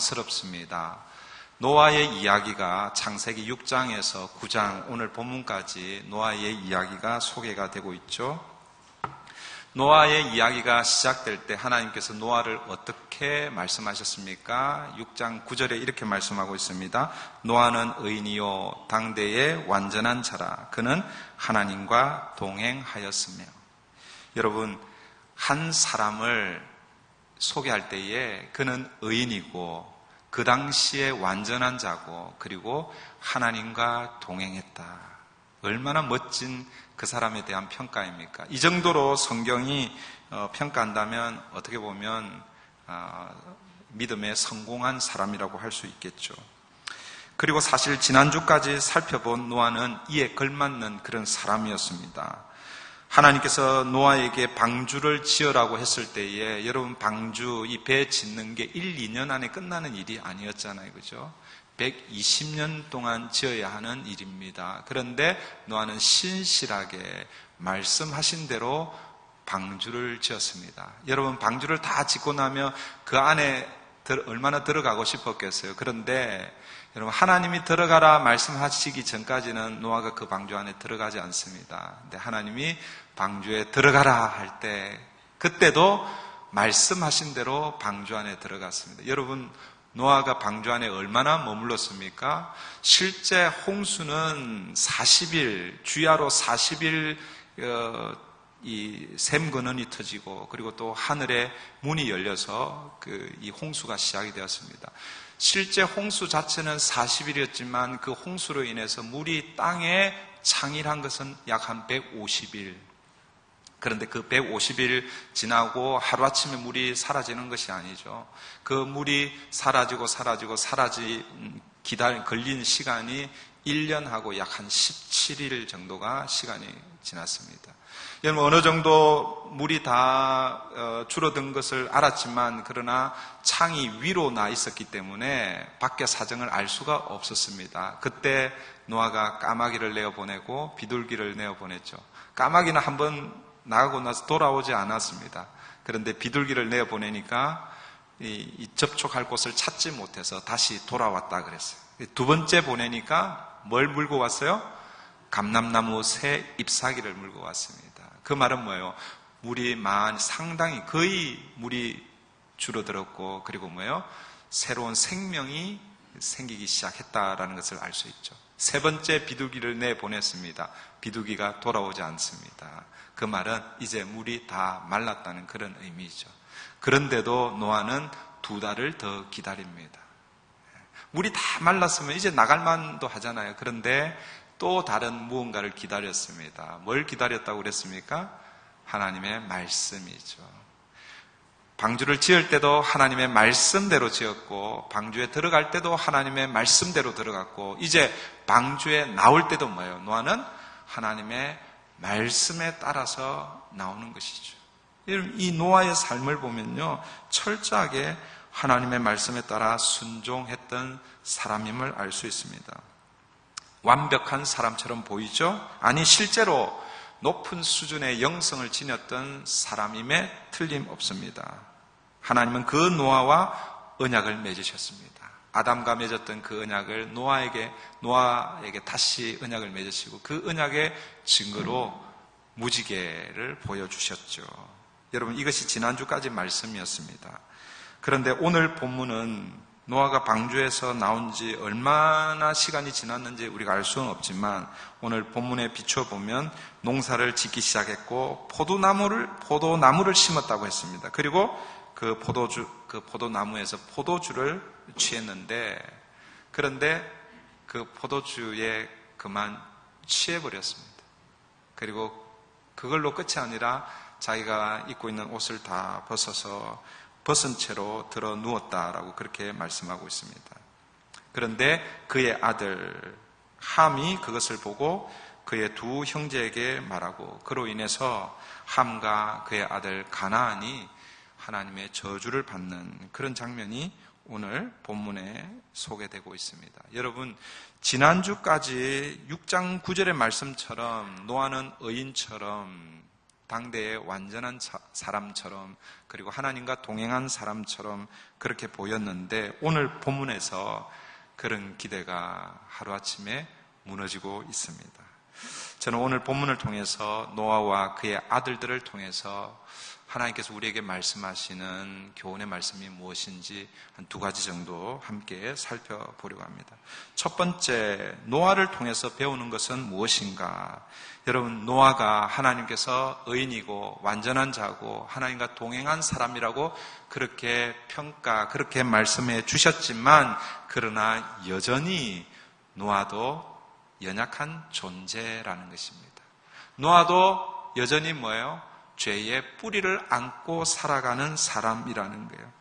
스럽습니다. 노아의 이야기가 창세기 6장에서 9장 오늘 본문까지 노아의 이야기가 소개가 되고 있죠. 노아의 이야기가 시작될 때 하나님께서 노아를 어떻게 말씀하셨습니까? 6장 9절에 이렇게 말씀하고 있습니다. 노아는 의인이요 당대의 완전한 자라. 그는 하나님과 동행하였으며. 여러분, 한 사람을 소개할 때에 그는 의인이고 그 당시에 완전한 자고 그리고 하나님과 동행했다. 얼마나 멋진 그 사람에 대한 평가입니까? 이 정도로 성경이 평가한다면 어떻게 보면 믿음에 성공한 사람이라고 할 수 있겠죠. 그리고 사실 지난주까지 살펴본 노아는 이에 걸맞는 그런 사람이었습니다. 하나님께서 노아에게 방주를 지으라고 했을 때에 여러분 방주, 이 배 짓는 게 1, 2년 안에 끝나는 일이 아니었잖아요. 그죠? 120년 동안 지어야 하는 일입니다. 그런데 노아는 신실하게 말씀하신 대로 방주를 지었습니다. 여러분 방주를 다 짓고 나면 그 안에 얼마나 들어가고 싶었겠어요. 그런데 여러분 하나님이 들어가라 말씀하시기 전까지는 노아가 그 방주 안에 들어가지 않습니다. 근데 하나님이 방주에 들어가라 할 때 그때도 말씀하신 대로 방주 안에 들어갔습니다. 여러분 노아가 방주 안에 얼마나 머물렀습니까? 실제 홍수는 40일 주야로 40일 이 샘근원이 터지고 그리고 또 하늘에 문이 열려서 이 홍수가 시작이 되었습니다. 실제 홍수 자체는 40일이었지만 그 홍수로 인해서 물이 땅에 창일한 것은 약 한 150일. 그런데 그 150일 지나고 하루아침에 물이 사라지는 것이 아니죠. 그 물이 사라지고 걸린 시간이 1년하고 약 한 17일 정도가 시간이 지났습니다. 여러분 어느 정도 물이 다 줄어든 것을 알았지만 그러나 창이 위로 나 있었기 때문에 밖의 사정을 알 수가 없었습니다. 그때 노아가 까마귀를 내어보내고 비둘기를 내어보냈죠. 까마귀는 한번 나가고 나서 돌아오지 않았습니다. 그런데 비둘기를 내어보내니까 접촉할 곳을 찾지 못해서 다시 돌아왔다 그랬어요. 두 번째 보내니까 뭘 물고 왔어요? 감람나무 새 잎사귀를 물고 왔습니다. 그 말은 뭐예요? 물이 상당히 거의 물이 줄어들었고 그리고 뭐예요? 새로운 생명이 생기기 시작했다라는 것을 알 수 있죠. 세 번째 비둘기를 내보냈습니다. 비둘기가 돌아오지 않습니다. 그 말은 이제 물이 다 말랐다는 그런 의미죠. 그런데도 노아는 2달을 더 기다립니다. 물이 다 말랐으면 이제 나갈 만도 하잖아요. 그런데 또 다른 무언가를 기다렸습니다. 뭘 기다렸다고 그랬습니까? 하나님의 말씀이죠. 방주를 지을 때도 하나님의 말씀대로 지었고 방주에 들어갈 때도 하나님의 말씀대로 들어갔고 이제 방주에 나올 때도 뭐예요? 노아는 하나님의 말씀에 따라서 나오는 것이죠. 이 노아의 삶을 보면요 철저하게 하나님의 말씀에 따라 순종했던 사람임을 알 수 있습니다. 완벽한 사람처럼 보이죠? 아니 실제로 높은 수준의 영성을 지녔던 사람임에 틀림없습니다. 하나님은 그 노아와 언약을 맺으셨습니다. 아담과 맺었던 그 언약을 노아에게 다시 언약을 맺으시고 그 언약의 증거로 무지개를 보여주셨죠. 여러분 이것이 지난주까지 말씀이었습니다. 그런데 오늘 본문은 노아가 방주에서 나온 지 얼마나 시간이 지났는지 우리가 알 수는 없지만 오늘 본문에 비춰보면 농사를 짓기 시작했고 포도나무를 심었다고 했습니다. 그리고 그 포도나무에서 포도주를 취했는데 그런데 그 포도주에 그만 취해버렸습니다. 그리고 그걸로 끝이 아니라 자기가 입고 있는 옷을 다 벗은 채로 들어 누웠다라고 그렇게 말씀하고 있습니다. 그런데 그의 아들 함이 그것을 보고 그의 두 형제에게 말하고 그로 인해서 함과 그의 아들 가나안이 하나님의 저주를 받는 그런 장면이 오늘 본문에 소개되고 있습니다. 여러분 지난주까지 6장 9절의 말씀처럼 노아는 의인처럼 당대의 완전한 사람처럼, 그리고 하나님과 동행한 사람처럼 그렇게 보였는데, 오늘 본문에서 그런 기대가 하루아침에 무너지고 있습니다. 저는 오늘 본문을 통해서 노아와 그의 아들들을 통해서 하나님께서 우리에게 말씀하시는 교훈의 말씀이 무엇인지 한 두 가지 정도 함께 살펴보려고 합니다. 첫 번째, 노아를 통해서 배우는 것은 무엇인가? 여러분, 노아가 하나님께서 의인이고 완전한 자고 하나님과 동행한 사람이라고 그렇게 그렇게 말씀해 주셨지만, 그러나 여전히 노아도 연약한 존재라는 것입니다. 노아도 여전히 뭐예요? 죄의 뿌리를 안고 살아가는 사람이라는 거예요.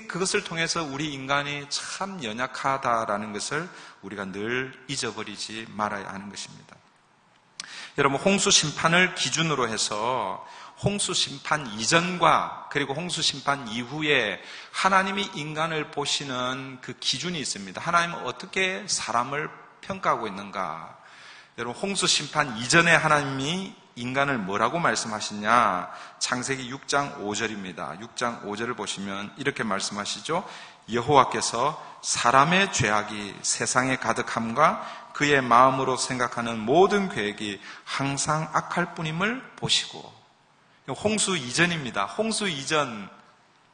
그것을 통해서 우리 인간이 참 연약하다라는 것을 우리가 늘 잊어버리지 말아야 하는 것입니다. 여러분, 홍수 심판을 기준으로 해서 홍수 심판 이전과 그리고 홍수 심판 이후에 하나님이 인간을 보시는 그 기준이 있습니다. 하나님은 어떻게 사람을 평가하고 있는가? 여러분, 홍수 심판 이전에 하나님이 인간을 뭐라고 말씀하시냐? 창세기 6장 5절입니다. 6장 5절을 보시면 이렇게 말씀하시죠. 여호와께서 사람의 죄악이 세상에 가득함과 그의 마음으로 생각하는 모든 계획이 항상 악할 뿐임을 보시고. 홍수 이전입니다. 홍수 이전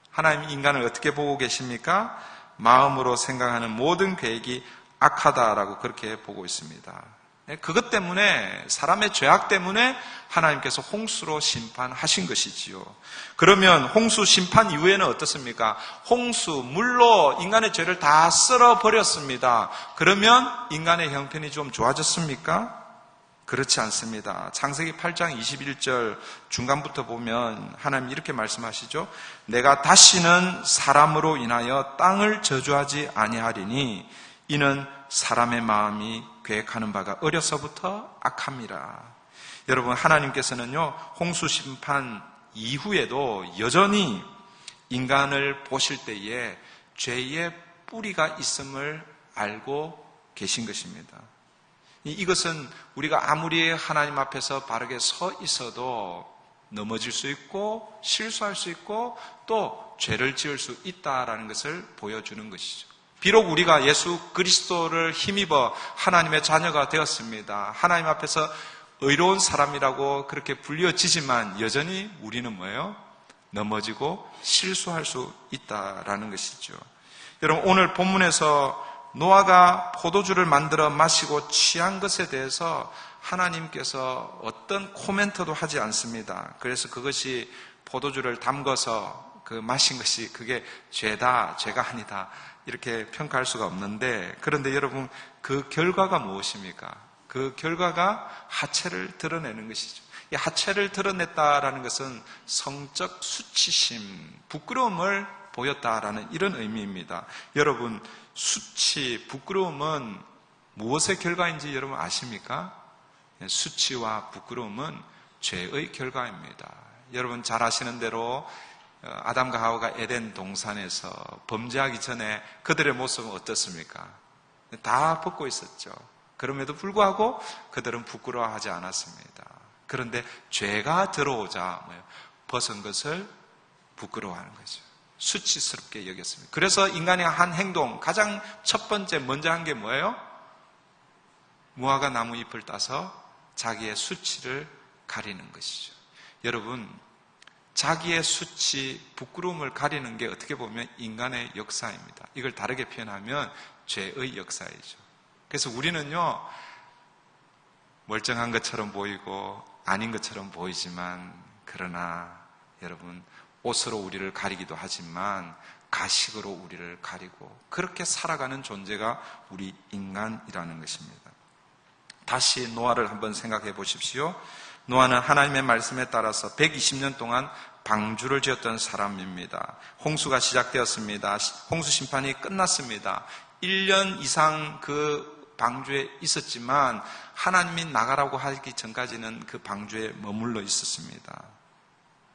하나님 인간을 어떻게 보고 계십니까? 마음으로 생각하는 모든 계획이 악하다라고 그렇게 보고 있습니다. 그것 때문에, 사람의 죄악 때문에 하나님께서 홍수로 심판하신 것이지요. 그러면 홍수 심판 이후에는 어떻습니까? 홍수, 물로 인간의 죄를 다 쓸어버렸습니다. 그러면 인간의 형편이 좀 좋아졌습니까? 그렇지 않습니다. 창세기 8장 21절 중간부터 보면 하나님 이렇게 말씀하시죠. 내가 다시는 사람으로 인하여 땅을 저주하지 아니하리니 이는 사람의 마음이 계획하는 바가 어려서부터 악함이라. 여러분, 하나님께서는요, 홍수 심판 이후에도 여전히 인간을 보실 때에 죄의 뿌리가 있음을 알고 계신 것입니다. 이것은 우리가 아무리 하나님 앞에서 바르게 서 있어도 넘어질 수 있고 실수할 수 있고 또 죄를 지을 수 있다라는 것을 보여주는 것이죠. 비록 우리가 예수 그리스도를 힘입어 하나님의 자녀가 되었습니다. 하나님 앞에서 의로운 사람이라고 그렇게 불려지지만 여전히 우리는 뭐예요? 넘어지고 실수할 수 있다라는 것이죠. 여러분, 오늘 본문에서 노아가 포도주를 만들어 마시고 취한 것에 대해서 하나님께서 어떤 코멘트도 하지 않습니다. 그래서 그것이 포도주를 담궈서 마신 것이 그게 죄다, 죄가 아니다, 이렇게 평가할 수가 없는데, 그런데 여러분, 그 결과가 무엇입니까? 그 결과가 하체를 드러내는 것이죠. 이 하체를 드러냈다라는 것은 성적 수치심, 부끄러움을 보였다라는 이런 의미입니다. 여러분, 수치, 부끄러움은 무엇의 결과인지 여러분 아십니까? 수치와 부끄러움은 죄의 결과입니다. 여러분 잘 아시는 대로 아담과 하와가 에덴 동산에서 범죄하기 전에 그들의 모습은 어떻습니까? 다 벗고 있었죠. 그럼에도 불구하고 그들은 부끄러워하지 않았습니다. 그런데 죄가 들어오자 벗은 것을 부끄러워하는 거죠. 수치스럽게 여겼습니다. 그래서 인간이 한 행동, 가장 첫 번째 먼저 한 게 뭐예요? 무화과 나무 잎을 따서 자기의 수치를 가리는 것이죠. 여러분, 자기의 수치, 부끄러움을 가리는 게 어떻게 보면 인간의 역사입니다. 이걸 다르게 표현하면 죄의 역사이죠. 그래서 우리는요, 멀쩡한 것처럼 보이고 아닌 것처럼 보이지만, 그러나 여러분, 옷으로 우리를 가리기도 하지만 가식으로 우리를 가리고 그렇게 살아가는 존재가 우리 인간이라는 것입니다. 다시 노아를 한번 생각해 보십시오. 노아는 하나님의 말씀에 따라서 120년 동안 방주를 지었던 사람입니다. 홍수가 시작되었습니다. 홍수 심판이 끝났습니다. 1년 이상 그 방주에 있었지만 하나님이 나가라고 하기 전까지는 그 방주에 머물러 있었습니다.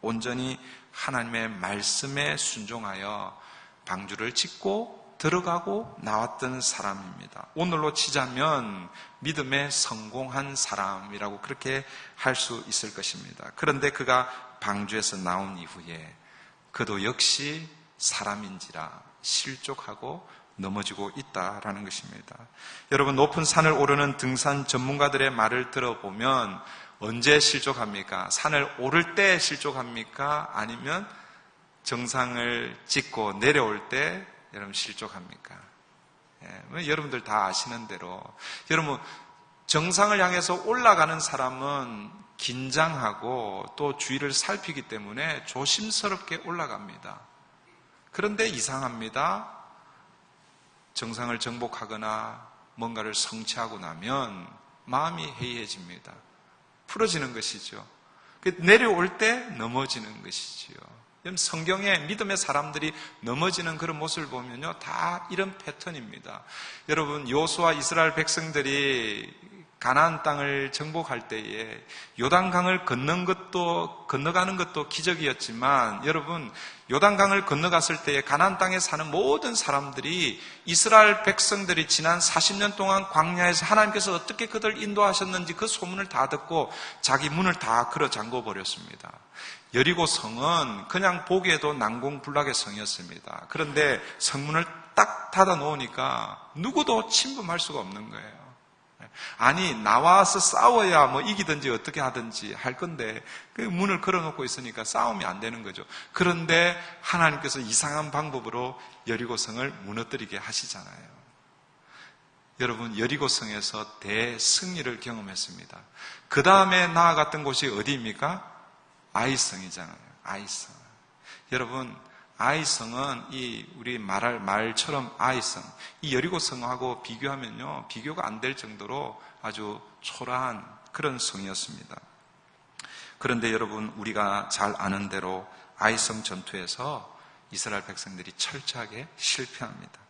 온전히 하나님의 말씀에 순종하여 방주를 짓고 들어가고 나왔던 사람입니다. 오늘로 치자면 믿음에 성공한 사람이라고 그렇게 할 수 있을 것입니다. 그런데 그가 방주에서 나온 이후에 그도 역시 사람인지라 실족하고 넘어지고 있다라는 것입니다. 여러분, 높은 산을 오르는 등산 전문가들의 말을 들어보면 언제 실족합니까? 산을 오를 때 실족합니까? 아니면 정상을 찍고 내려올 때 여러분 실족합니까? 여러분들 다 아시는 대로 여러분 정상을 향해서 올라가는 사람은 긴장하고 또 주위를 살피기 때문에 조심스럽게 올라갑니다. 그런데 이상합니다. 정상을 정복하거나 뭔가를 성취하고 나면 마음이 해이해집니다. 풀어지는 것이죠. 내려올 때 넘어지는 것이지요. 성경에 믿음의 사람들이 넘어지는 그런 모습을 보면요, 다 이런 패턴입니다. 여러분, 여호수아 이스라엘 백성들이 가나안 땅을 정복할 때에 요단강을 건너가는 것도 기적이었지만, 여러분, 요단강을 건너갔을 때에 가나안 땅에 사는 모든 사람들이 이스라엘 백성들이 지난 40년 동안 광야에서 하나님께서 어떻게 그들 인도하셨는지 그 소문을 다 듣고 자기 문을 다 걸어 잠궈 버렸습니다. 여리고 성은 그냥 보기에도 난공불락의 성이었습니다. 그런데 성문을 딱 닫아 놓으니까 누구도 침범할 수가 없는 거예요. 아니, 나와서 싸워야 뭐 이기든지 어떻게 하든지 할 건데 그 문을 걸어놓고 있으니까 싸움이 안 되는 거죠. 그런데 하나님께서 이상한 방법으로 여리고성을 무너뜨리게 하시잖아요. 여러분, 여리고성에서 대승리를 경험했습니다. 그 다음에 나아갔던 곳이 어디입니까? 아이성이잖아요. 아이성. 여러분, 아이성은 우리 말할 말처럼 아이성, 이 여리고성하고 비교하면요, 비교가 안 될 정도로 아주 초라한 그런 성이었습니다. 그런데 여러분, 우리가 잘 아는 대로 아이성 전투에서 이스라엘 백성들이 철저하게 실패합니다.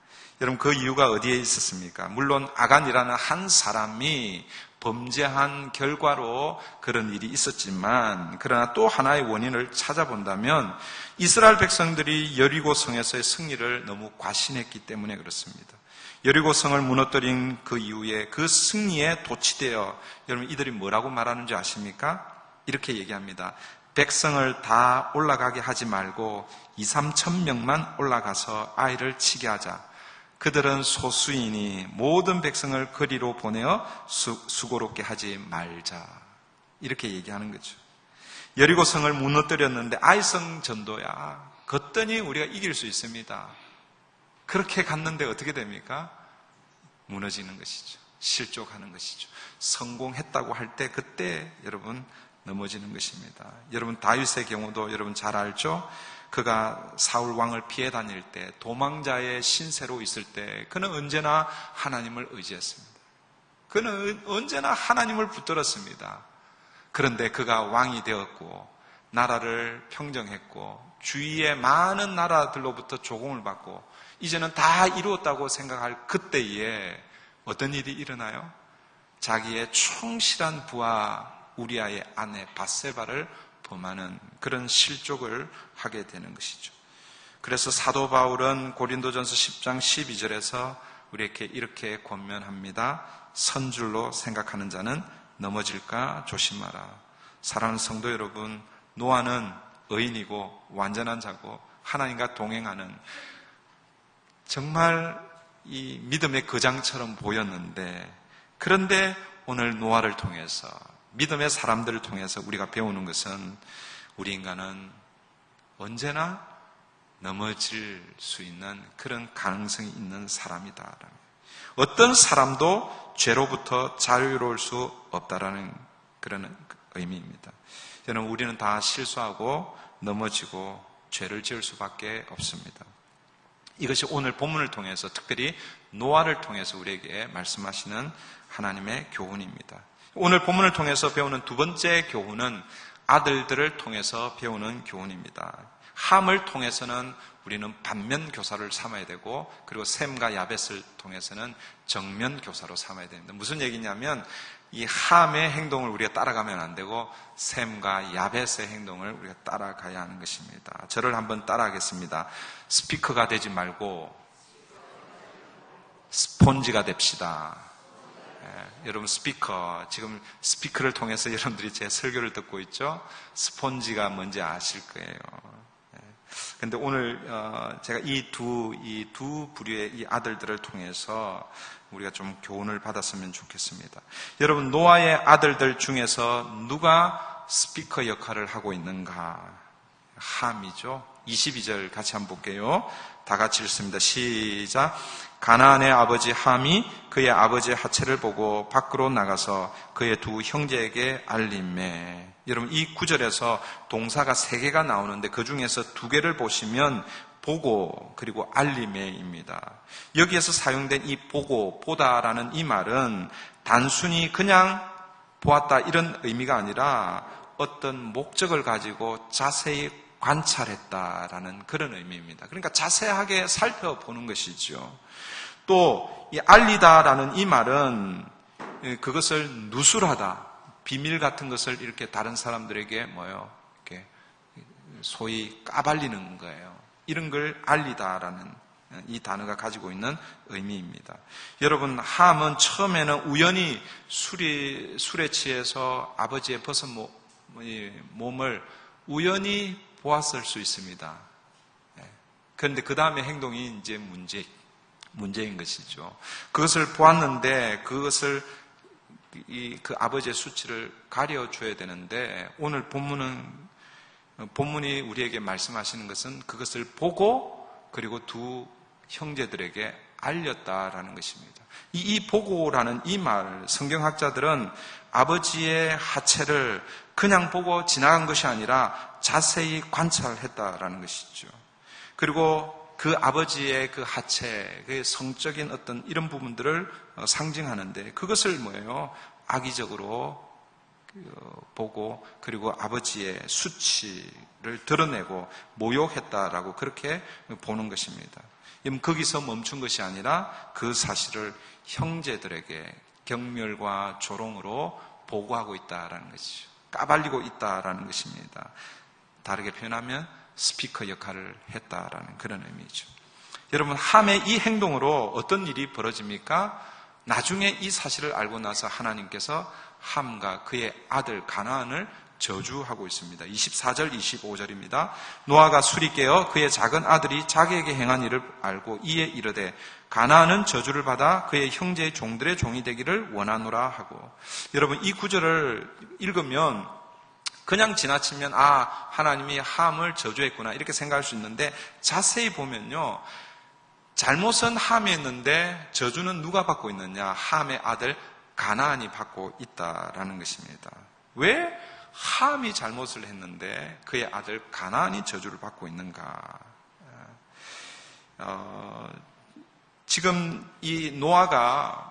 여러분, 그 이유가 어디에 있었습니까? 물론 아간이라는 한 사람이 범죄한 결과로 그런 일이 있었지만, 그러나 또 하나의 원인을 찾아본다면 이스라엘 백성들이 여리고성에서의 승리를 너무 과신했기 때문에 그렇습니다. 여리고성을 무너뜨린 그 이후에 그 승리에 도취되어 여러분, 이들이 뭐라고 말하는지 아십니까? 이렇게 얘기합니다. 백성을 다 올라가게 하지 말고 2-3천 명만 올라가서 아이를 치게 하자. 그들은 소수이니 모든 백성을 거리로 보내어 수고롭게 하지 말자. 이렇게 얘기하는 거죠. 여리고성을 무너뜨렸는데 아이성 전도야. 걷더니 우리가 이길 수 있습니다. 그렇게 갔는데 어떻게 됩니까? 무너지는 것이죠. 실족하는 것이죠. 성공했다고 할 때 그때 여러분 넘어지는 것입니다. 여러분, 다윗의 경우도 여러분 잘 알죠? 그가 사울 왕을 피해 다닐 때, 도망자의 신세로 있을 때 그는 언제나 하나님을 의지했습니다. 그는 언제나 하나님을 붙들었습니다. 그런데 그가 왕이 되었고 나라를 평정했고 주위의 많은 나라들로부터 조공을 받고 이제는 다 이루었다고 생각할 그때에 어떤 일이 일어나요? 자기의 충실한 부하 우리아의 아내 밧세바를 범하는 그런 실족을 하게 되는 것이죠. 그래서 사도 바울은 고린도전서 10장 12절에서 우리에게 이렇게 권면합니다. 선줄로 생각하는 자는 넘어질까 조심하라. 사랑하는 성도 여러분, 노아는 의인이고 완전한 자고 하나님과 동행하는 정말 이 믿음의 거장처럼 보였는데, 그런데 오늘 노아를 통해서 믿음의 사람들을 통해서 우리가 배우는 것은 우리 인간은 언제나 넘어질 수 있는 그런 가능성이 있는 사람이다. 어떤 사람도 죄로부터 자유로울 수 없다라는 그런 의미입니다. 여러분, 우리는 다 실수하고 넘어지고 죄를 지을 수밖에 없습니다. 이것이 오늘 본문을 통해서, 특별히 노아를 통해서 우리에게 말씀하시는 하나님의 교훈입니다. 오늘 본문을 통해서 배우는 두 번째 교훈은 아들들을 통해서 배우는 교훈입니다. 함을 통해서는 우리는 반면 교사를 삼아야 되고, 그리고 셈과 야벳을 통해서는 정면 교사로 삼아야 됩니다. 무슨 얘기냐면 이 함의 행동을 우리가 따라가면 안 되고 셈과 야벳의 행동을 우리가 따라가야 하는 것입니다. 저를 한번 따라하겠습니다. 스피커가 되지 말고 스폰지가 됩시다. 여러분 지금 스피커를 통해서 여러분들이 제 설교를 듣고 있죠? 스폰지가 뭔지 아실 거예요. 근데 오늘 제가 이 두 부류의 이 아들들을 통해서 우리가 좀 교훈을 받았으면 좋겠습니다. 여러분, 노아의 아들들 중에서 누가 스피커 역할을 하고 있는가? 함이죠. 22절 같이 한번 볼게요. 다 같이 읽습니다. 시작. 가나안의 아버지 함이 그의 아버지의 하체를 보고 밖으로 나가서 그의 두 형제에게 알림해. 여러분, 이 구절에서 동사가 3개가 나오는데 그 중에서 2개를 보시면 보고 그리고 알림해입니다. 여기에서 사용된 이 보고, 보다라는 이 말은 단순히 그냥 보았다 이런 의미가 아니라 어떤 목적을 가지고 자세히 관찰했다라는 그런 의미입니다. 그러니까 자세하게 살펴보는 것이죠. 또 이 알리다라는 이 말은 그것을 누설하다, 비밀 같은 것을 이렇게 다른 사람들에게 이렇게 소위 까발리는 거예요. 이런 걸 알리다라는 이 단어가 가지고 있는 의미입니다. 여러분, 함은 처음에는 우연히 술에 취해서 아버지의 벗은 몸을 우연히 보았을 수 있습니다. 그런데 그 다음에 행동이 이제 문제인 것이죠. 그것을 보았는데 그것을 그 아버지의 수치를 가려줘야 되는데 오늘 본문이 우리에게 말씀하시는 것은 그것을 보고 그리고 두 형제들에게 알렸다라는 것입니다. 이 보고라는 이 말, 성경학자들은 아버지의 하체를 그냥 보고 지나간 것이 아니라 자세히 관찰했다라는 것이죠. 그리고 그 아버지의 그 하체, 그 성적인 어떤 이런 부분들을 상징하는데 그것을 악의적으로 보고 그리고 아버지의 수치를 드러내고 모욕했다라고 그렇게 보는 것입니다. 거기서 멈춘 것이 아니라 그 사실을 형제들에게 경멸과 조롱으로 보고하고 있다라는 것이죠. 까발리고 있다라는 것입니다. 다르게 표현하면 스피커 역할을 했다라는 그런 의미죠. 여러분, 함의 이 행동으로 어떤 일이 벌어집니까? 나중에 이 사실을 알고 나서 하나님께서 함과 그의 아들 가나안을 저주하고 있습니다. 24절, 25절입니다. 노아가 술이 깨어 그의 작은 아들이 자기에게 행한 일을 알고 이에 이르되 가나안은 저주를 받아 그의 형제의 종들의 종이 되기를 원하노라 하고. 여러분, 이 구절을 읽으면 그냥 지나치면 하나님이 함을 저주했구나 이렇게 생각할 수 있는데 자세히 보면요, 잘못은 함이 했는데 저주는 누가 받고 있느냐? 함의 아들 가나안이 받고 있다라는 것입니다. 왜 함이 잘못을 했는데 그의 아들 가나안이 저주를 받고 있는가? 지금 이 노아가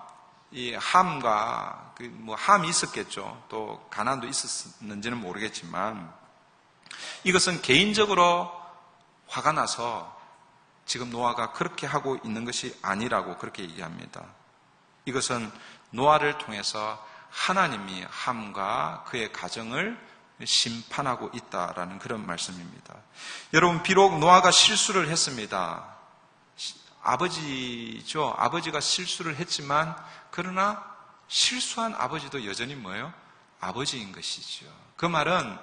이 함과 함이 있었겠죠. 또 가나안도 있었는지는 모르겠지만 이것은 개인적으로 화가 나서 지금 노아가 그렇게 하고 있는 것이 아니라고 그렇게 얘기합니다. 이것은 노아를 통해서 하나님이 함과 그의 가정을 심판하고 있다라는 그런 말씀입니다. 여러분, 비록 노아가 실수를 했습니다. 아버지죠. 아버지가 실수를 했지만 그러나 실수한 아버지도 여전히 아버지인 것이죠. 그 말은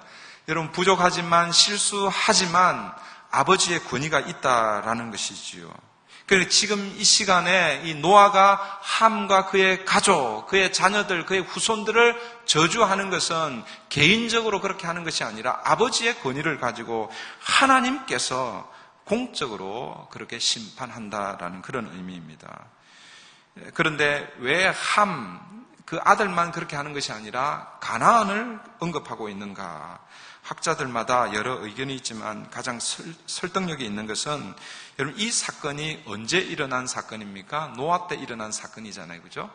여러분, 부족하지만 실수하지만 아버지의 권위가 있다라는 것이지요. 그래서 지금 이 시간에 이 노아가 함과 그의 가족, 그의 자녀들, 그의 후손들을 저주하는 것은 개인적으로 그렇게 하는 것이 아니라 아버지의 권위를 가지고 하나님께서 공적으로 그렇게 심판한다라는 그런 의미입니다. 그런데 왜 그 아들만 그렇게 하는 것이 아니라 가나안을 언급하고 있는가? 학자들마다 여러 의견이 있지만 가장 설득력이 있는 것은 여러분, 이 사건이 언제 일어난 사건입니까? 노아 때 일어난 사건이잖아요. 그죠?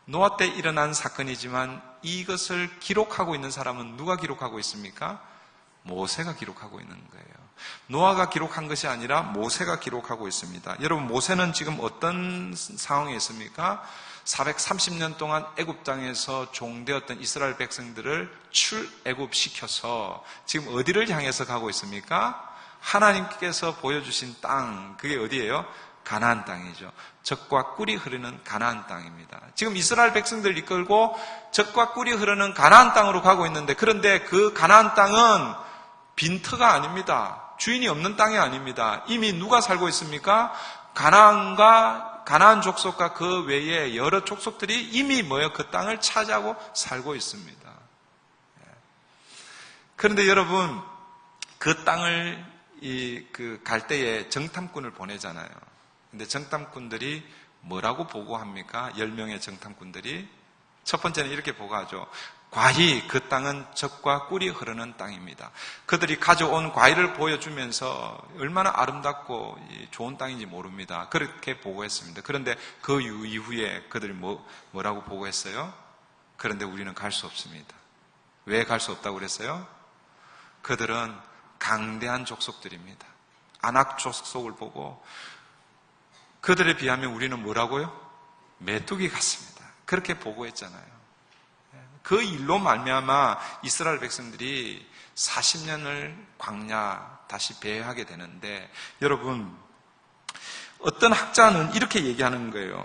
노아 때 일어난 사건이지만 이것을 기록하고 있는 사람은 누가 기록하고 있습니까? 모세가 기록하고 있는 거예요. 노아가 기록한 것이 아니라 모세가 기록하고 있습니다. 여러분, 모세는 지금 어떤 상황에 있습니까? 430년 동안 애굽 땅에서 종되었던 이스라엘 백성들을 출애굽시켜서 지금 어디를 향해서 가고 있습니까? 하나님께서 보여주신 땅, 그게 어디예요? 가나안 땅이죠. 젖과 꿀이 흐르는 가나안 땅입니다. 지금 이스라엘 백성들 이끌고 젖과 꿀이 흐르는 가나안 땅으로 가고 있는데, 그런데 그 가나안 땅은 빈터가 아닙니다. 주인이 없는 땅이 아닙니다. 이미 누가 살고 있습니까? 가나안 족속과 그 외에 여러 족속들이 이미 그 땅을 차지하고 살고 있습니다. 그런데 여러분, 그 땅을 갈 때에 정탐꾼을 보내잖아요. 근데 정탐꾼들이 뭐라고 보고합니까? 10명의 정탐꾼들이 첫 번째는 이렇게 보고하죠. 과히 그 땅은 젖과 꿀이 흐르는 땅입니다. 그들이 가져온 과일을 보여주면서 얼마나 아름답고 좋은 땅인지 모릅니다. 그렇게 보고했습니다. 그런데 그 이후에 그들이 뭐라고 보고했어요? 그런데 우리는 갈 수 없습니다. 왜 갈 수 없다고 그랬어요? 그들은 강대한 족속들입니다. 아낙 족속을 보고 그들에 비하면 우리는 뭐라고요? 메뚜기 같습니다. 그렇게 보고했잖아요. 그 일로 말미암아 이스라엘 백성들이 40년을 광야 다시 배회하게 되는데, 여러분, 어떤 학자는 이렇게 얘기하는 거예요.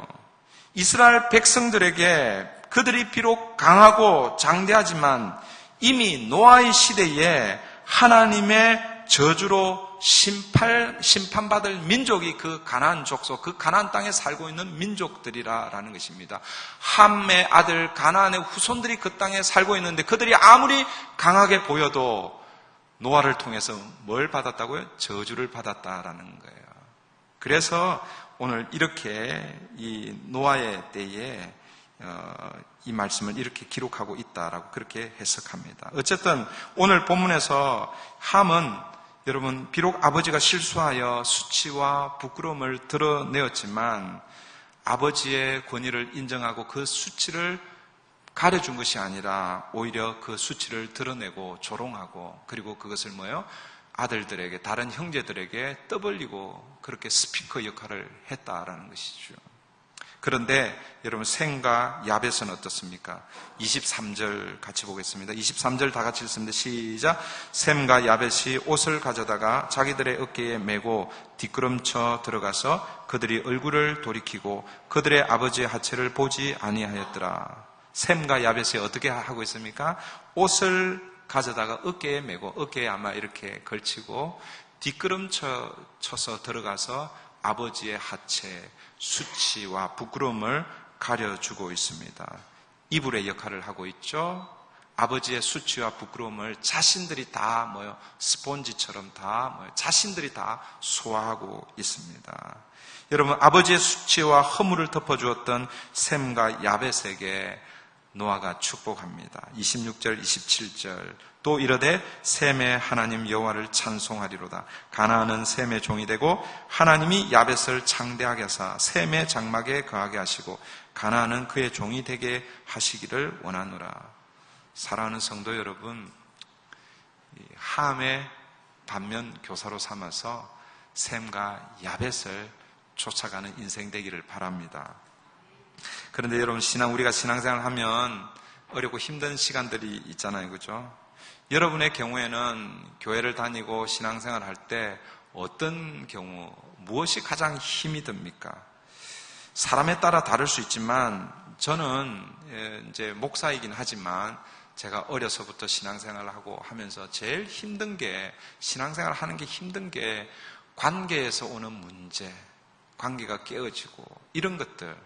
이스라엘 백성들에게 그들이 비록 강하고 장대하지만 이미 노아의 시대에 하나님의 저주로 심판받을 민족이 그 가나안 족속, 그 가나안 땅에 살고 있는 민족들이라는 것입니다. 함의 아들 가나안의 후손들이 그 땅에 살고 있는데, 그들이 아무리 강하게 보여도 노아를 통해서 뭘 받았다고요? 저주를 받았다라는 거예요. 그래서 오늘 이렇게 이 노아의 때에 이 말씀을 이렇게 기록하고 있다라고 그렇게 해석합니다. 어쨌든 오늘 본문에서 함은, 여러분, 비록 아버지가 실수하여 수치와 부끄러움을 드러내었지만 아버지의 권위를 인정하고 그 수치를 가려준 것이 아니라 오히려 그 수치를 드러내고 조롱하고, 그리고 그것을 아들들에게, 다른 형제들에게 떠벌리고 그렇게 스피커 역할을 했다라는 것이죠. 그런데 여러분, 셈과 야벳은 어떻습니까? 23절 같이 보겠습니다. 23절 다 같이 읽습니다. 시작. 셈과 야벳이 옷을 가져다가 자기들의 어깨에 메고 뒷걸음쳐 들어가서 그들이 얼굴을 돌이키고 그들의 아버지의 하체를 보지 아니하였더라. 셈과 야벳이 어떻게 하고 있습니까? 옷을 가져다가 어깨에 메고, 어깨에 아마 이렇게 걸치고 뒷걸음쳐서 들어가서 아버지의 하체, 수치와 부끄러움을 가려주고 있습니다. 이불의 역할을 하고 있죠. 아버지의 수치와 부끄러움을 자신들이 다 스폰지처럼 다 자신들이 다 소화하고 있습니다. 여러분, 아버지의 수치와 허물을 덮어주었던 셈과 야벳에게 노아가 축복합니다. 26절, 27절. 또 이르되 셈의 하나님 여호와를 찬송하리로다. 가나안은 셈의 종이 되고 하나님이 야벳을 창대하게 하사 셈의 장막에 거하게 하시고 가나안은 그의 종이 되게 하시기를 원하노라. 사랑하는 성도 여러분, 함의 반면 교사로 삼아서 셈과 야벳을 쫓아가는 인생 되기를 바랍니다. 그런데 여러분, 우리가 신앙생활을 하면 어렵고 힘든 시간들이 있잖아요. 그죠? 여러분의 경우에는 교회를 다니고 신앙생활을 할 때 어떤 경우, 무엇이 가장 힘이 듭니까? 사람에 따라 다를 수 있지만 저는 이제 목사이긴 하지만 제가 어려서부터 신앙생활을 하고 하면서 제일 힘든 게, 신앙생활을 하는 게 힘든 게 관계에서 오는 문제, 관계가 깨어지고 이런 것들,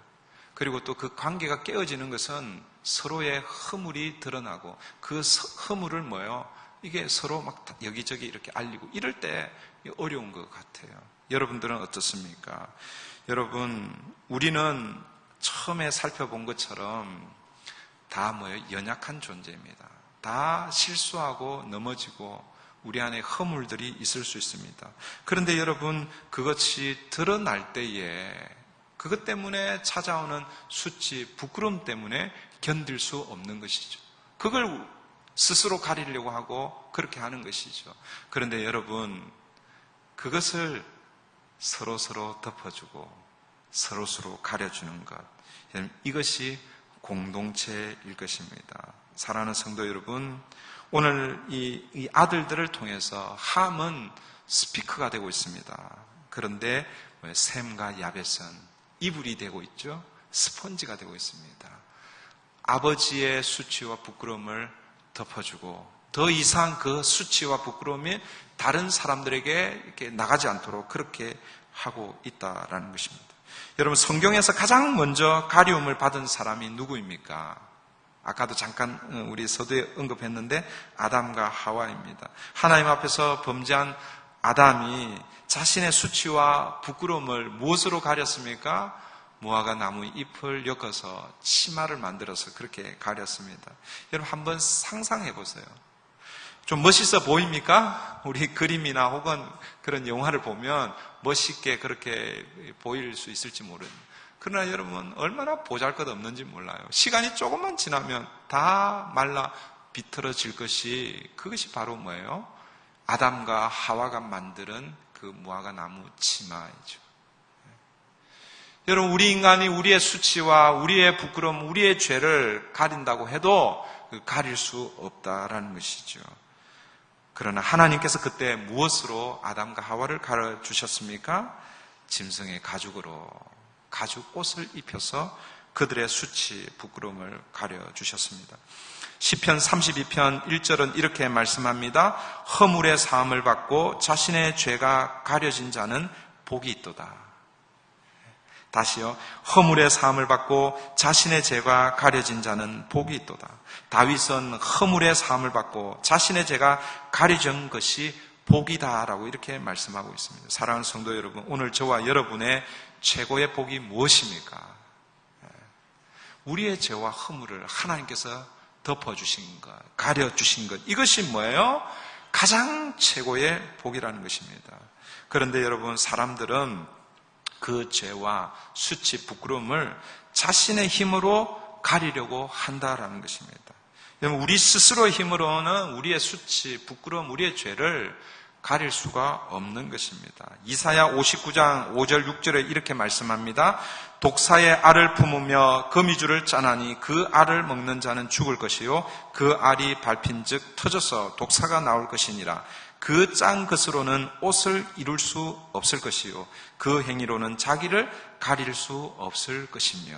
그리고 또 그 관계가 깨어지는 것은 서로의 허물이 드러나고 그 허물을 이게 서로 막 여기저기 이렇게 알리고 이럴 때 어려운 것 같아요. 여러분들은 어떻습니까? 여러분, 우리는 처음에 살펴본 것처럼 다 연약한 존재입니다. 다 실수하고 넘어지고 우리 안에 허물들이 있을 수 있습니다. 그런데 여러분, 그것이 드러날 때에 그것 때문에 찾아오는 수치, 부끄러움 때문에 견딜 수 없는 것이죠. 그걸 스스로 가리려고 하고 그렇게 하는 것이죠. 그런데 여러분, 그것을 서로서로 덮어주고 서로서로 가려주는 것, 이것이 공동체일 것입니다. 사랑하는 성도 여러분, 오늘 이 아들들을 통해서 함은 스피커가 되고 있습니다. 그런데 셈과 야벳은 이불이 되고 있죠. 스펀지가 되고 있습니다. 아버지의 수치와 부끄러움을 덮어주고 더 이상 그 수치와 부끄러움이 다른 사람들에게 이렇게 나가지 않도록 그렇게 하고 있다라는 것입니다. 여러분, 성경에서 가장 먼저 가리움을 받은 사람이 누구입니까? 아까도 잠깐 우리 서두에 언급했는데 아담과 하와입니다. 하나님 앞에서 범죄한 아담이 자신의 수치와 부끄러움을 무엇으로 가렸습니까? 무화과 나무 잎을 엮어서 치마를 만들어서 그렇게 가렸습니다. 여러분, 한번 상상해 보세요. 좀 멋있어 보입니까? 우리 그림이나 혹은 그런 영화를 보면 멋있게 그렇게 보일 수 있을지 모릅니다. 그러나 여러분, 얼마나 보잘것없는지 몰라요. 시간이 조금만 지나면 다 말라 비틀어질 것이, 그것이 바로 뭐예요? 아담과 하와가 만드는 그 무화과 나무 치마이죠. 여러분, 우리 인간이 우리의 수치와 우리의 부끄러움, 우리의 죄를 가린다고 해도 가릴 수 없다라는 것이죠. 그러나 하나님께서 그때 무엇으로 아담과 하와를 가려주셨습니까? 짐승의 가죽으로, 가죽 옷을 입혀서 그들의 수치, 부끄러움을 가려주셨습니다. 시편 32편 1절은 이렇게 말씀합니다. 허물의 사함을 받고 자신의 죄가 가려진 자는 복이 있도다. 다시요. 허물의 사함을 받고 자신의 죄가 가려진 자는 복이 있도다. 다윗은 허물의 사함을 받고 자신의 죄가 가려진 것이 복이다라고 이렇게 말씀하고 있습니다. 사랑하는 성도 여러분, 오늘 저와 여러분의 최고의 복이 무엇입니까? 우리의 죄와 허물을 하나님께서 덮어주신 것, 가려주신 것, 이것이 뭐예요? 가장 최고의 복이라는 것입니다. 그런데 여러분, 사람들은 그 죄와 수치, 부끄러움을 자신의 힘으로 가리려고 한다라는 것입니다. 여러분, 우리 스스로의 힘으로는 우리의 수치, 부끄러움, 우리의 죄를 가릴 수가 없는 것입니다. 이사야 59장 5절 6절에 이렇게 말씀합니다. 독사의 알을 품으며 거미줄을 짜나니 그 알을 먹는 자는 죽을 것이요 그 알이 밟힌즉 터져서 독사가 나올 것이니라. 그 짠 것으로는 옷을 이룰 수 없을 것이요 그 행위로는 자기를 가릴 수 없을 것이며.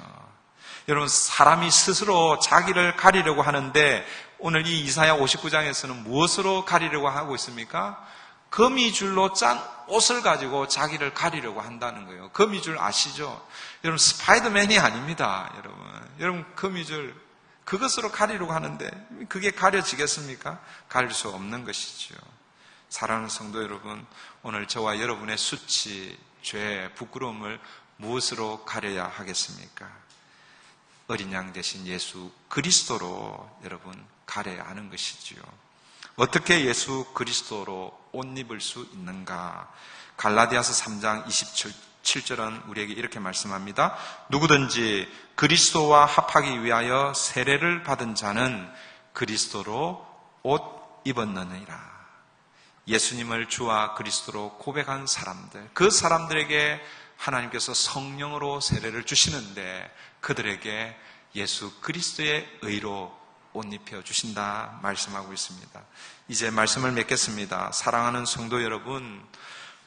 여러분, 사람이 스스로 자기를 가리려고 하는데 오늘 이 이사야 59장에서는 무엇으로 가리려고 하고 있습니까? 거미줄로 짠 옷을 가지고 자기를 가리려고 한다는 거예요. 거미줄 아시죠? 여러분, 스파이더맨이 아닙니다. 여러분 거미줄 그것으로 가리려고 하는데 그게 가려지겠습니까? 가릴 수 없는 것이죠. 사랑하는 성도 여러분, 오늘 저와 여러분의 수치, 죄, 부끄러움을 무엇으로 가려야 하겠습니까? 어린 양 대신 예수 그리스도로 여러분 가려야 하는 것이지요. 어떻게 예수 그리스도로 옷 입을 수 있는가? 갈라디아서 3장 27절은 우리에게 이렇게 말씀합니다. 누구든지 그리스도와 합하기 위하여 세례를 받은 자는 그리스도로 옷 입었느니라. 예수님을 주와 그리스도로 고백한 사람들, 그 사람들에게 하나님께서 성령으로 세례를 주시는데 그들에게 예수 그리스도의 의로 옷 입혀 주신다 말씀하고 있습니다. 이제 말씀을 맺겠습니다. 사랑하는 성도 여러분,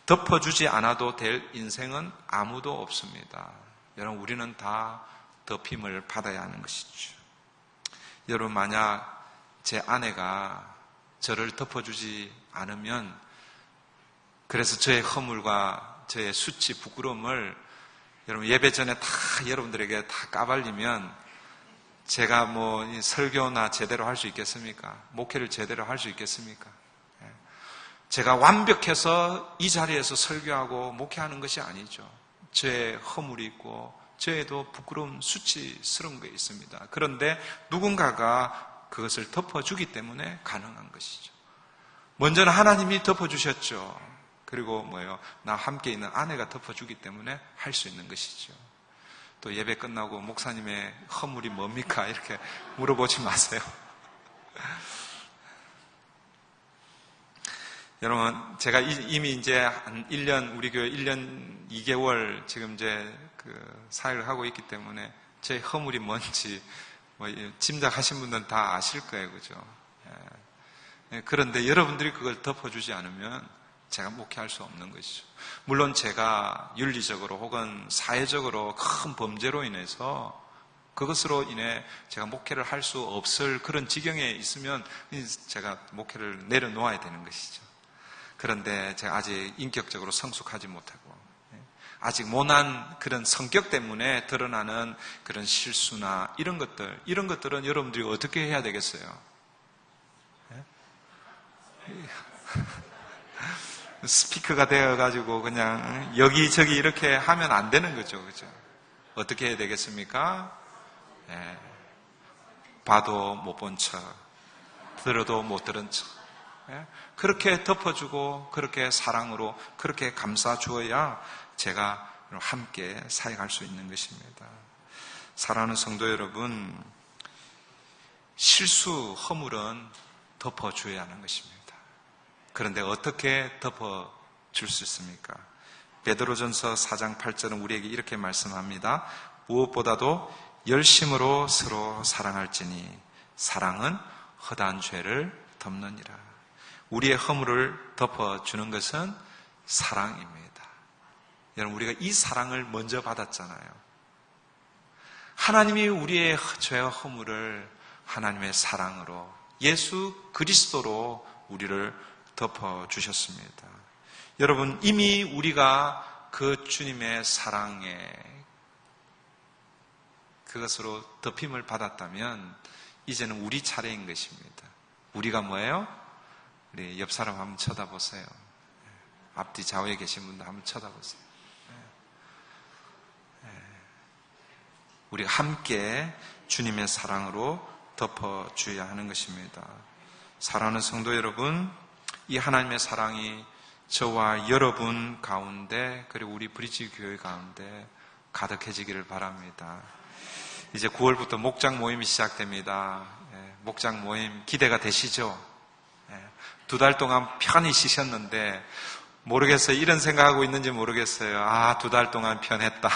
덮어주지 않아도 될 인생은 아무도 없습니다. 여러분, 우리는 다 덮임을 받아야 하는 것이죠. 여러분, 만약 제 아내가 저를 덮어주지 않으면, 그래서 저의 허물과 저의 수치, 부끄러움을 여러분 예배 전에 다 여러분들에게 다 까발리면 제가 뭐 설교나 제대로 할 수 있겠습니까? 목회를 제대로 할 수 있겠습니까? 제가 완벽해서 이 자리에서 설교하고 목회하는 것이 아니죠. 저의 허물이 있고 저에도 부끄러운 수치스러운 게 있습니다. 그런데 누군가가 그것을 덮어주기 때문에 가능한 것이죠. 먼저는 하나님이 덮어주셨죠. 그리고 나 함께 있는 아내가 덮어주기 때문에 할 수 있는 것이죠. 또 예배 끝나고 목사님의 허물이 뭡니까? 이렇게 물어보지 마세요. 여러분, 제가 이미 이제 한 1년, 우리 교회 1년 2개월 지금 이제 사역을 하고 있기 때문에 제 허물이 뭔지 짐작하신 분들은 다 아실 거예요. 그죠? 그런데 여러분들이 그걸 덮어주지 않으면 제가 목회할 수 없는 것이죠. 물론 제가 윤리적으로 혹은 사회적으로 큰 범죄로 인해서 그것으로 인해 제가 목회를 할 수 없을 그런 지경에 있으면 제가 목회를 내려놓아야 되는 것이죠. 그런데 제가 아직 인격적으로 성숙하지 못하고 아직 모난 그런 성격 때문에 드러나는 그런 실수나 이런 것들은 여러분들이 어떻게 해야 되겠어요? 스피커가 되어가지고 그냥 여기저기 이렇게 하면 안 되는 거죠. 그죠? 어떻게 해야 되겠습니까? 봐도 못 본 척, 들어도 못 들은 척. 그렇게 덮어주고, 그렇게 사랑으로, 그렇게 감싸주어야 제가 함께 사역할 수 있는 것입니다. 사랑하는 성도 여러분, 실수, 허물은 덮어줘야 하는 것입니다. 그런데 어떻게 덮어줄 수 있습니까? 베드로전서 4장 8절은 우리에게 이렇게 말씀합니다. 무엇보다도 열심으로 서로 사랑할지니 사랑은 허다한 죄를 덮느니라. 우리의 허물을 덮어주는 것은 사랑입니다. 여러분, 우리가 이 사랑을 먼저 받았잖아요. 하나님이 우리의 죄와 허물을 하나님의 사랑으로 예수 그리스도로 우리를 덮어주셨습니다. 여러분, 이미 우리가 그 주님의 사랑에 그것으로 덮임을 받았다면 이제는 우리 차례인 것입니다. 우리가 뭐예요? 우리 옆 사람 한번 쳐다보세요. 앞뒤 좌우에 계신 분들 한번 쳐다보세요. 우리가 함께 주님의 사랑으로 덮어줘야 하는 것입니다. 사랑하는 성도 여러분, 이 하나님의 사랑이 저와 여러분 가운데 그리고 우리 브릿지 교회 가운데 가득해지기를 바랍니다. 이제 9월부터 목장 모임이 시작됩니다. 목장 모임 기대가 되시죠? 2달 동안 편히 쉬셨는데 모르겠어요. 이런 생각하고 있는지 모르겠어요. 2달 동안 편했다.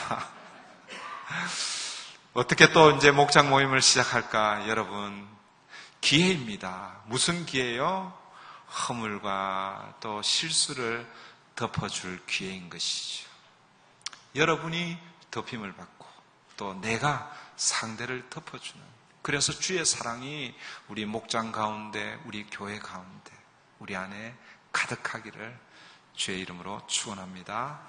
어떻게 또 이제 목장 모임을 시작할까? 여러분, 기회입니다. 무슨 기회요? 허물과 또 실수를 덮어줄 기회인 것이죠. 여러분이 덮임을 받고 또 내가 상대를 덮어주는, 그래서 주의 사랑이 우리 목장 가운데, 우리 교회 가운데, 우리 안에 가득하기를 주의 이름으로 축원합니다.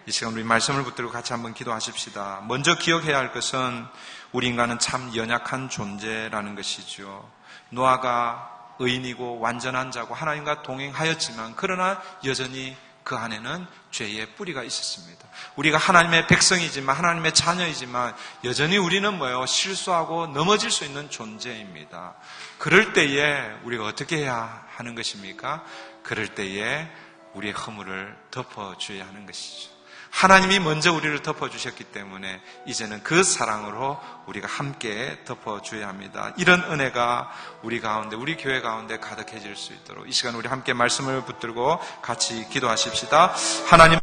이 시간 우리 말씀을 붙들고 같이 한번 기도하십시다. 먼저 기억해야 할 것은 우리 인간은 참 연약한 존재라는 것이죠. 노아가 의인이고 완전한 자고 하나님과 동행하였지만 그러나 여전히 그 안에는 죄의 뿌리가 있었습니다. 우리가 하나님의 백성이지만, 하나님의 자녀이지만 여전히 우리는 뭐예요? 실수하고 넘어질 수 있는 존재입니다. 그럴 때에 우리가 어떻게 해야 하는 것입니까? 그럴 때에 우리의 허물을 덮어줘야 하는 것이죠. 하나님이 먼저 우리를 덮어주셨기 때문에 이제는 그 사랑으로 우리가 함께 덮어줘야 합니다. 이런 은혜가 우리 가운데, 우리 교회 가운데 가득해질 수 있도록 이 시간 우리 함께 말씀을 붙들고 같이 기도하십시다. 하나님